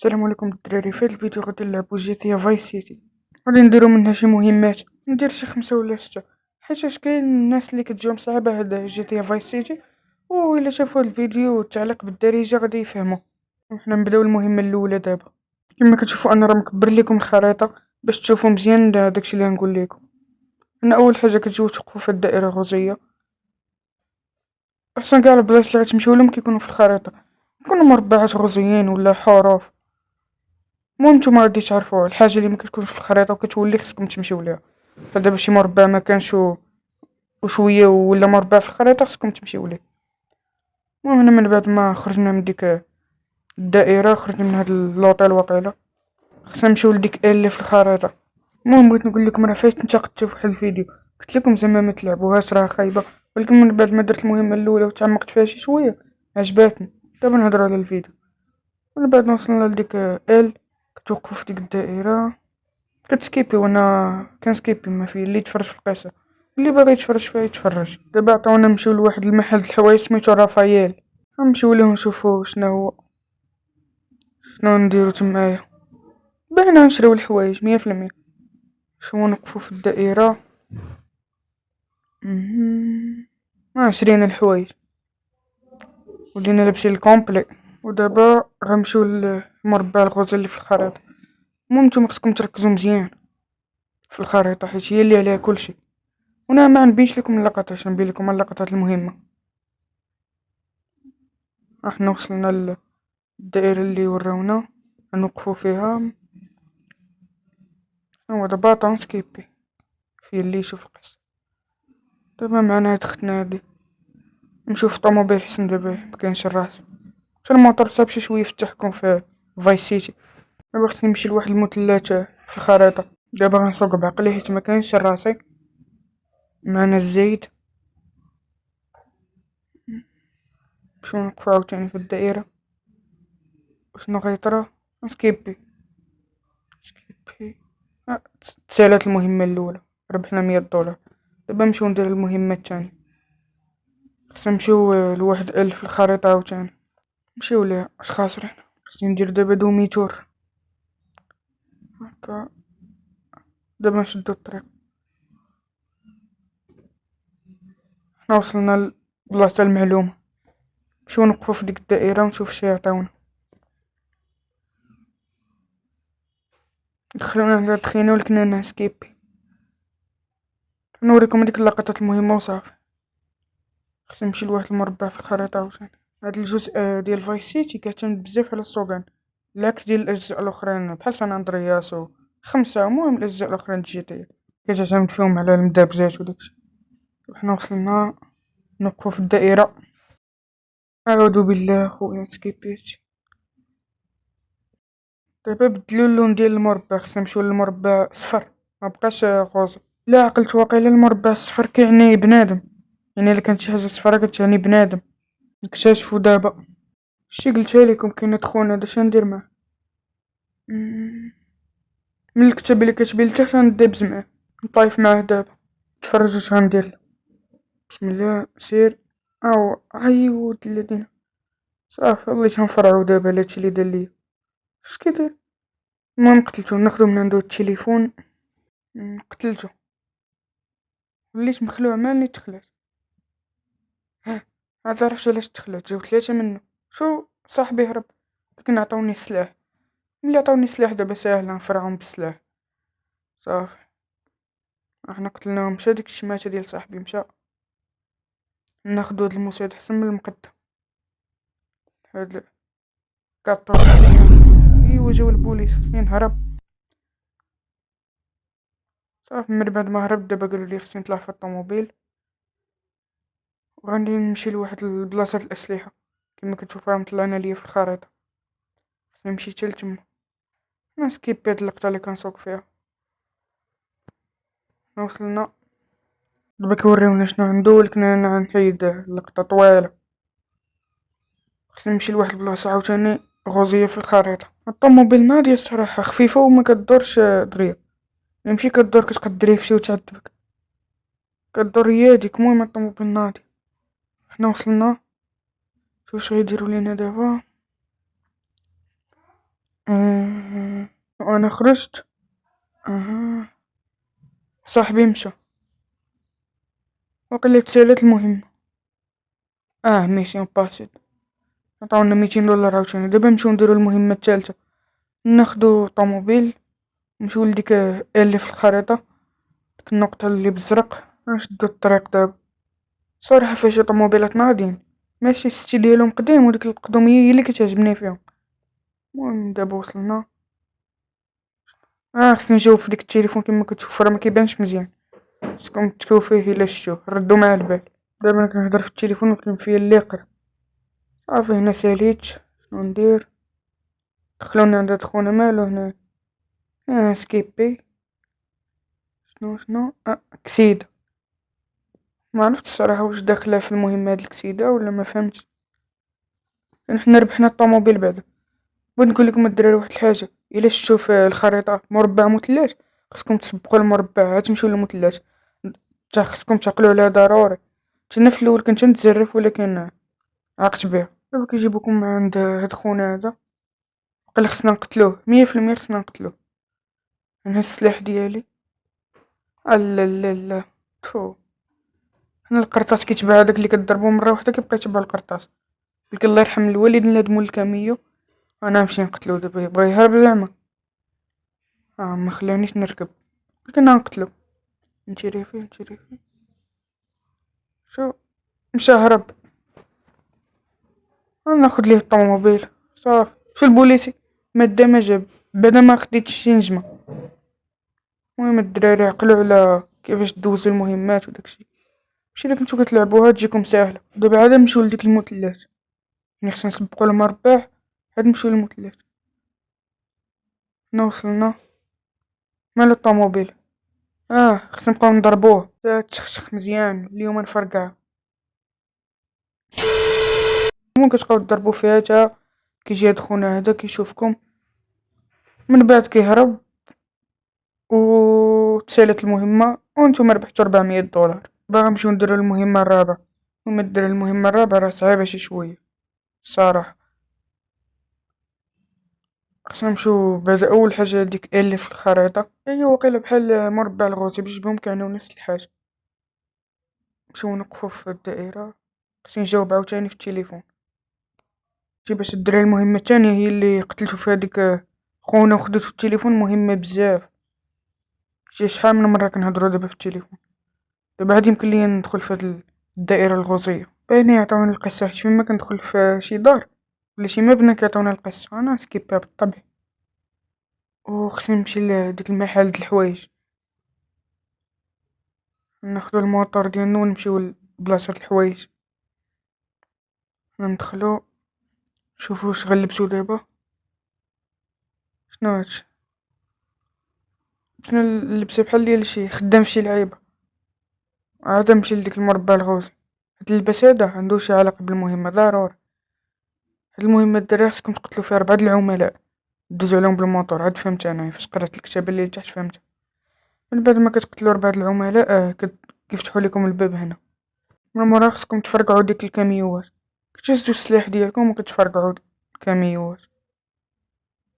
السلام عليكم الدراري. في هذا الفيديو غادي نلعبو GTA فايس سيتي. غادي نديرو منها شي مهمات، ندير شي 5 ولا 6، حيتاش كاين الناس اللي كتجيهم صعيبة هاد GTA فايس سيتي، و الا شافو هاد الفيديو والتعليق بالدارجة غادي يفهمو. وحنا نبداو المهمة الاولى دابا. كما كتشوفو انا راه مكبر لكم الخريطة باش تشوفو مزيان داكشي اللي غنقول لكم. هنا اول حاجة كتجيو توقفو في الدائرة الغوزية. احسن كاع البلايص اللي غتمشيو لهم كيكونوا في الخريطة، يكونوا مربعات غوزيين ولا حروف. المهم نتوما غادي تعرفوا الحاجه اللي ما كتكونش في الخريطه وكتولي خصكم تمشيو ليها. فدابا شي مربع ما كانش وشويه ولا مربع في الخريطه خصكم تمشيو ليه. المهم هنا من بعد ما خرجنا من ديك الدائره، خرجنا من هاد اللوطيل واقيلا، خصنا نمشيو لديك اللي في الخريطه. المهم بغيت نقول لكم راه فايت انتقدت في واحد الفيديو، قلت لكم زعما ما تلعبوهاش راه خايبه، ولكن من بعد ما درت المهمه الاولى وتعمقت فيها شي شويه عجباتني. دابا نهضروا على الفيديو. من بعد وصلنا لديك كتوقفوا في ديك الدائره، كتسكيبي وانا كنسكيبي، ما فيه اللي يتفرج في القصه، اللي باغي يتفرج فيها يتفرج. دابا عطاونا نمشيو لواحد المحل د الحوايج سميتو رافاييل، غنمشيو ليه نشوفو شنو نديرو تمايا. باينه نشريو الحوايج 100%. شو نوقفو في الدائره. شرينا الحوايج ولينا لابسين الكومبلي. ودابا غنمشيو للمربع الغوز اللي في الخريطه. المهم نتوما خصكم تركزوا مزيان في الخريطه حيت هي اللي عليها كلشي، وانا ما نبينش لكم اللقطات، نبين لكم اللقطات المهمه. احنا وصلنا للدائرة اللي وراونا نوقفو فيها. هو دابا طونسكيبي فيه اللي يشوف القصة. دابا معنا هاد ختنا هادي، نشوف طوموبيل حسن دابا مكاينش الراس، حتى الموطور صاب شي شوية في التحكم في فايس سيتي. دابا خصني نمشي لواحد المثلث في الخريطة. دابا غنسوق بعقلي حيت مكاينش راسي. معنا الزيت. نمشيو نوقفو عاوتاني في الدائرة. وشنو غيطرا؟ نسكيبي سكيبي. تسالات المهمة الأولى، ربحنا 100 دولار. دابا نمشيو ندير المهمة الثانية. خصنا نمشيو لواحد ألف في الخريطة عاوتاني، نمشيو ليها اش خاسرين. خصني ندير دابا دوميتور هكا. دابا نشدو الطريق. حنا وصلنا لبلاصة المعلومة، نمشيو نوقفو في ديك الدائرة ونشوف شي يعطيونا. دخلونا هنا دخينا ولكن نسكيبي. نوريكم هاديك اللقطات المهمة وصافي. خصني نمشي لواحد المربع في الخريطة عاوتاني. هاد الجزء ديال فايس سيتي كيعتمد بزاف على السوغان، العكس ديال الاجزاء الاخرين بحال سان اندرياس و خمسة. المهم الاجزاء الاخرين د جي تي كتعتمد فيهم على المدابزات وداكشي. وحنا وصلنا نوقفو في الدائرة. اعوذ بالله خويا سكيبيت. دابا بدلو اللون ديال المربع، خصنا نمشيو للمربع صفر، مبقاش غوز. لا عقلت واقيلا المربع الصفر كيعني بنادم، يعني الا كانت شي حاجة صفرا كتعني بنادم. نكتشفو دابا. شتي قلتها لكم كاين هاد خونا هدا شندير معاه. من الكتاب اللي كتبين لتحت غندبز معاه، نطايف معاه دابا. تفرجوا اش غندير. بسم الله سير. او عيود الذين. صافي وليت نفرعو دابا على هادشي اللي دار ليا. اش كيدير؟ المهم قتلتو، ناخدو من عندو التليفون. قتلتو، وليت مخلوع مالني تخلعت. ها متعرفش علاش تخلعت، جاو 3 منو. شو صاحبي هرب، لكن عطاوني السلاح. ملي عطاوني السلاح دابا ساهلة نفرعهم بالسلاح. صافي احنا قتلناهم. مشى ديك الشماتة ديال صاحبي مشى. ناخدو هاد المساعد حسن من المقدم. هاد كاطو. ايوا جاو البوليس خصني نهرب. صافي من بعد ما هربت دابا قالوا لي خصني نطلع في الطوموبيل وغادي نمشي لواحد البلاصة الأسلحة كما كتشوفو راه مطلعنا ليا في الخريطة. خصني نمشي حتى لتما. انا سكيبي هاد اللقطة اللي كنسوق فيها. وصلنا دابا كيوريونا شنو عندو، ولكن انا غنحيد اللقطة طويلة. خصني نمشي لواحد البلاصة عاوتاني غوزية في الخريطة. الطوموبيل ناضية الصراحة، خفيفة وما كدورش دريا، يمشي كدور كتقد دريفتي وتعذبك، كدور يديك. المهم الطوموبيل ناضي. حنا وصلنا. شوف واش غيديروا لينا دابا. آه. وانا خرجت. آه. صاحبي مشى، وقال لي تسالت المهم. ميسيون باسيت. عطاونا 200 دولار عاوتاني. دابا نمشيو نديرو المهمة الثالثة، ناخدو طوموبيل، نمشيو لديك اللي في الخريطة، ديك النقطة اللي بزرق، نشدو الطريق دابا. صراحة فيها شي طوموبيلات ناضيين، ماشي الستيل ديالهم قديم، وديك القدومية هي اللي كتعجبني فيهم. المهم دابا وصلنا. خصني نشوف ديك التليفون، كيما كتشوف راه مكيبانش مزيان، خصكم تشوفيه الا شفتوه ردو مع البال. دابا انا كنهضر في التليفون وكاين فيا الليقر. صافي هنا ساليت، شنو ندير؟ دخلوني عند هاد خونا مالو هنا. سكيبي. شنو كسيد. ما عرفتش الصراحه واش داخله في المهمه هاد الكسيده ولا ما فهمتش. حنا ربحنا الطوموبيل بعدا. بغيت نقول لكم الدراري واحد الحاجه، الا شفتوا في الخريطه مربع مثلث، خصكم تسبقوا المربع تمشيو للمثلث. خصكم تعقلوا عليها ضروري. انا في الاول كنت نتزرف، ولكن عاقت بها. دابا كيجيبوكم عند هاد خونا هذا، قال خصنا نقتلوه 100%، خصنا نقتلوه. انا السلاح ديالي. لا لا لا. تفو. انا القرطاس كيتباع، هذاك اللي كضربو مره واحده كيبقى يتبع القرطاس. قلت الله يرحم الوالد اللي هدمو الكاميو. انا نمشي نقتلو دابا، يبغى يهرب زعما. ما خلانيش نركب، قلت انا نقتلو. نتيري فيه نتيري فيه. شو مشى هرب. انا ناخد ليه الطوموبيل صافي. شو البوليسي مادة ما جاب، بعدا ما خديتش شي نجمة. المهم الدراري عقلوا على كيفاش دوزو المهمات وداكشي، ماشي الا كنتو كتلعبوها تجيكم ساهلة. دابا عاد نمشيو لديك المثلث، يعني خصنا نسبقو المربع، عاد نمشيو للمثلث. حنا وصلنا. مالو الطوموبيل. خصنا نبقاو نضربوه حتى تشخشخ مزيان، اليوم نفرقع. المهم كتبقاو تضربو فيها تا كيجي هاد خونا هدا كيشوفكم، من بعد كيهرب، تسالت المهمة وانتم ربحتو 400 دولار. باغا نمشيو نديرو المهمة الرابعة. المهم دير المهمة الرابعة راه صعيبة شي شوية الصراحة. خصنا نمشيو بعد أول حاجة ديك اللي في الخريطة، هي وقيلة بحال مربع الغوصي بجوج بهم كيعنيو نفس الحاجة. نمشيو نوقفو في الدائرة. خصني نجاوب عاوتاني في التليفون. جي باش دير المهمة التانية هي اللي قتلتو فيها ديك خونا وخديتو التليفون، مهمة بزاف. شي شحال من مرة كنهضرو دابا في التليفون. دابا عاد يمكن ليا ندخل في هاد الدائرة الغوصية، باينة يعطيوني القصة حيت فيما كندخل في شي دار ولا شي مبنى كيعطيوني القصة، أنا نسكيبيها بالطبع. وخصني نمشي لديك المحل د الحوايج، ناخدو الموطور ديالنا ونمشيو لبلاصة الحوايج. ندخلو نشوفو واش غنلبسو دابا. شنو هادشي؟ شنو اللبسة بحال ديال شي خدام في شي لعيبة. عاد نمشي لديك المربع الغوصي. هاد اللباس هدا عندو شي علاقة بالمهمة ضروري. هاد المهمة الدراري خصكم تقتلو فيها 4 د العملاء، دوزو عليهم بالموطور. عاد فهمت انايا فاش قرات الكتابة اللي تحت فهمت. من بعد ما كتقتلو 4 د العملاء كيفتحو ليكم الباب هنا. من مورا خصكم تفرقعو ديك الكاميوات، كتهزو السلاح ديالكم وكتفرقعو الكاميوات.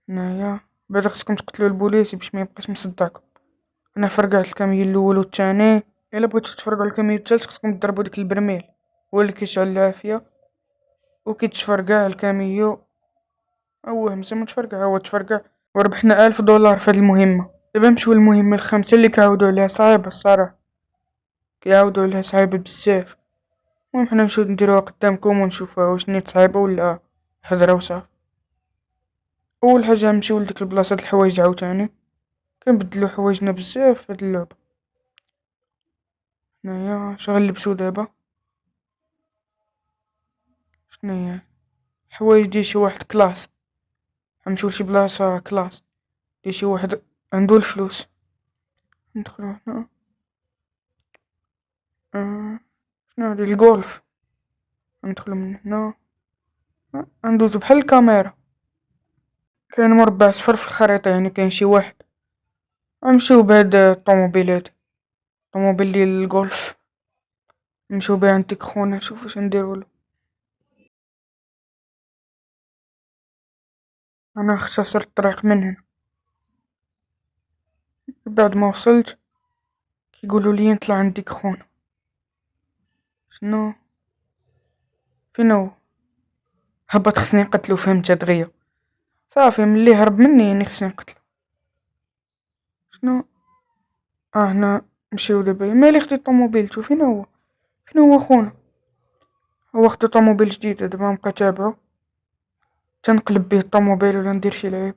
هنايا بعدا خصكم تقتلو البوليسي باش ميبقاش مصدعكم. انا فرقعت الكاميو الاول والثاني. الا بغيتو تفرقعو الكاميو الثالث خصكم تضربو ديك البرميل، هو اللي كيشعل العافية وكيتفرقع الكاميو. همزة ما تفرقع، هو تفرقع. وربحنا 1000 دولار في هاد المهمة. دابا نمشيو للمهمة الخامسة اللي كيعاودو عليها صعيبة الصراحة، كيعاودو عليها صعيبة بزاف. المهم حنا نمشيو نديروها قدامكم ونشوفوها واش نيت صعيبة ولا هضرة وصافي. اول حاجة نمشيو لديك البلاصة د الحوايج عاوتاني، كنبدلو حوايجنا بزاف في هاد اللعبة. هنايا اش غنلبسو دابا؟ شناهي حوايج ديال شي واحد كلاس. غنمشيو لشي بلاصة كلاس ديال شي واحد عندو الفلوس. ندخلو هنا. شنو هادي الغولف. ندخلو من هنا. ندوزو بحال الكاميرا. كاين مربع صفر في الخريطة، يعني كاين شي واحد. غنمشيو بهاد الطوموبيلات، طوموبيل ديال الغولف، نمشيو بيه عند ديك خونا نشوفو واش نديرولو. انا اختصرت الطريق من هنا. بعد ما وصلت يقولوا لي نطلع عندك خونا. شنو؟ فين هو؟ هبط خصني نقتلو، فهمت دغيا. صافي ملي هرب مني يعني خصني نقتلو. شنو؟ هنا نمشيو دابا. مالي خديت طوموبيلتو؟ فين هو؟ فين هو خونا؟ هو خدا طوموبيل جديدة دابا نبقى تابعو تنقلب بيه الطوموبيل ولا ندير شي لعيب.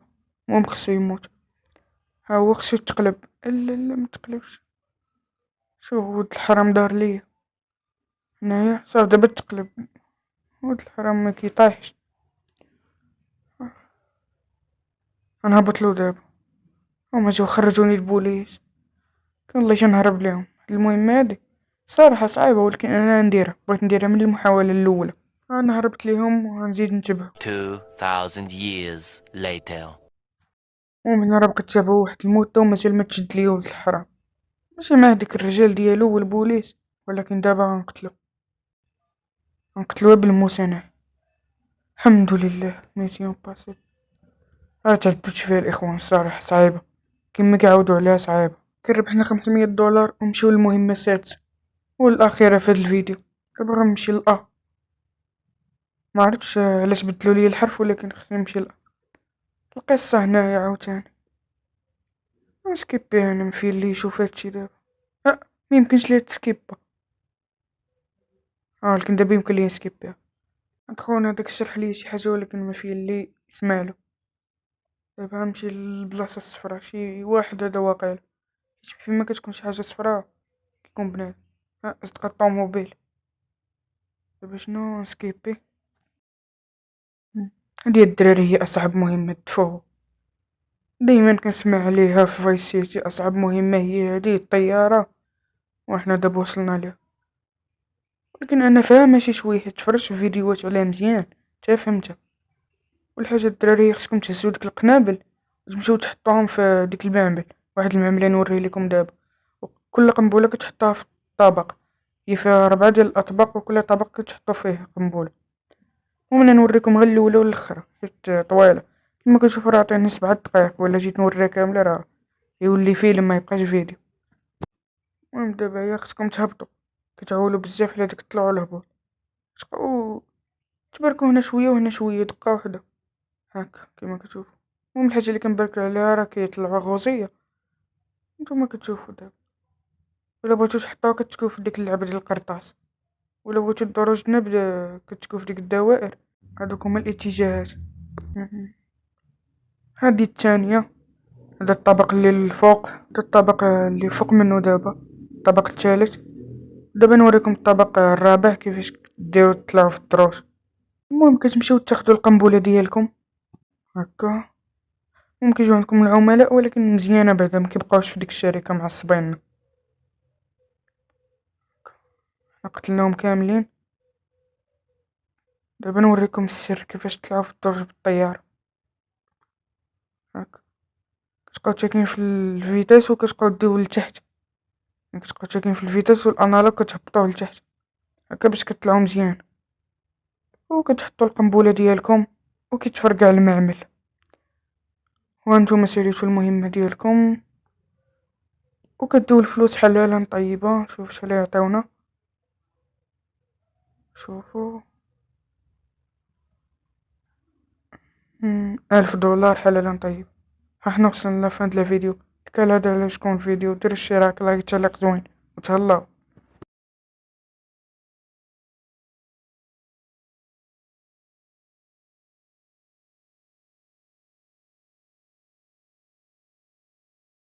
المهم خصو يموت. ها هو خصو يتقلب. لا لا متقلبش. شوف ولد الحرام دار ليا هنايا. صافي دابا تقلب. ولد الحرام ما كيطيحش. غنهبطلو دابا. هما جاو خرجوني البوليس. كان الله نهرب ليهم. المهم هادي صراحة صعيبة، ولكن انا نديرها، بغيت نديرها من المحاولة الاولى. انا هربت ليهم وغنزيد نتبعو. 2000 years later. ومن راه بقيت تابعو واحد المدة ومازال ما تشد ليا ولد الحرام. ماشي مع ديك الرجال ديالو والبوليس، ولكن دابا غنقتلوها بالمسامح. الحمد لله ميسيون باسي. تعبتوش فيها الاخوان الصراحة، صعيبة كيما كيعاودو عليها، صعيبة. كربحنا 500 دولار ونمشيو للمهمة السادسة والأخيرة في هاد الفيديو. دابا غنمشي لأ. معرفتش علاش بدلو ليا الحرف، ولكن خصني نمشي لأ. القصة هنايا عاوتاني نسكيبيها. انا مفين لي يشوف هادشي دابا. لا ميمكنش ليا تسكيبا. لكن دابا يمكن ليا نسكيبيها. هاد خونا هداك شرح ليا شي حاجة ولكن مفين لي يسمعلو. دابا غنمشي للبلاصة الصفرا. شي واحد هدا واقيلا، فين ما كتكون شي حاجة صفرا كيكون بنادم. صدق الطوموبيل. دابا شنو نسكيبي؟ هادي الدراري هي أصعب مهمة تفوق. دايما كنسمع عليها في فايس سيتي، أصعب مهمة هي هادي الطيارة، وحنا دابا وصلنا ليها. لكن أنا فاهمة شي شوية، تفرجت في فيديوهات عليها مزيان تا فهمتها. والحاجة الدراري خصكم تهزو ديك القنابل وتمشيو تحطوهم في ديك المعمل. واحد المعملة نوريه لكم دابا، وكل قنبلة كتحطها في طبق. هي فيها 4 ديال الأطباق وكل طبق كتحطو فيه قنبلة. ومن نوريكم غير الأولى والأخرى حيت طويلة. كيما كتشوفو راه عطيني 7 دقايق، ولا جيت نوريها كاملة راه يولي فيلم ما يبقاش فيديو. المهم دابا هي خصكم تهبطو، كتعولو بزاف على ديك الطلوع والهبوط. تبقاو تباركو هنا شوية وهنا شوية، دقة وحدة هاكا كيما كتشوفو. المهم الحاجة اللي كنبارك عليها راه كيطلعو غوزية، نتوما كتشوفو دابا. ولا بغيتو تحطوها كتكون في ديك اللعبة ديال القرطاس، ولا بغيتو دورو جناب كتكون في ديك الدوائر. هادوك هما الاتجاهات. هادي الثانية. هذا الطبق اللي الفوق، هذا الطبق اللي فوق منه دابا الطبق الثالث. دابا نوريكم الطبق الرابع كيفاش ديرو تطلعوا في الدروج. المهم كتمشيو تاخدو القنبلة ديالكم هكا. ممكن يجيو عندكم العملاء، ولكن مزيانة بعدا مكيبقاوش في ديك الشركة معصبيننا. قتلناهم كاملين. دابا نوريكم السر كيفاش تطلعوا في الدرج بالطيارة هكا. كتبقاو تشاكين في الفيتاس وكتبقاو ديو لتحت. كتبقاو تشاكين في الفيتاس والانالوج كتهبطوه لتحت هكا باش كتطلعو مزيان. وكتحطو القنبلة ديالكم وكيتفرقع المعمل. وانتوما ساليتو المهمة ديالكم وكديو الفلوس حلالا طيبة. شوف شحال يعطيونا. شوفو 1000 دولار حلالا طيب. ها حنا وصلنا لفان د الفيديو. كان هذا علاش كون فيديو، دير اشتراك لايك تعليق زوين وتهلاو.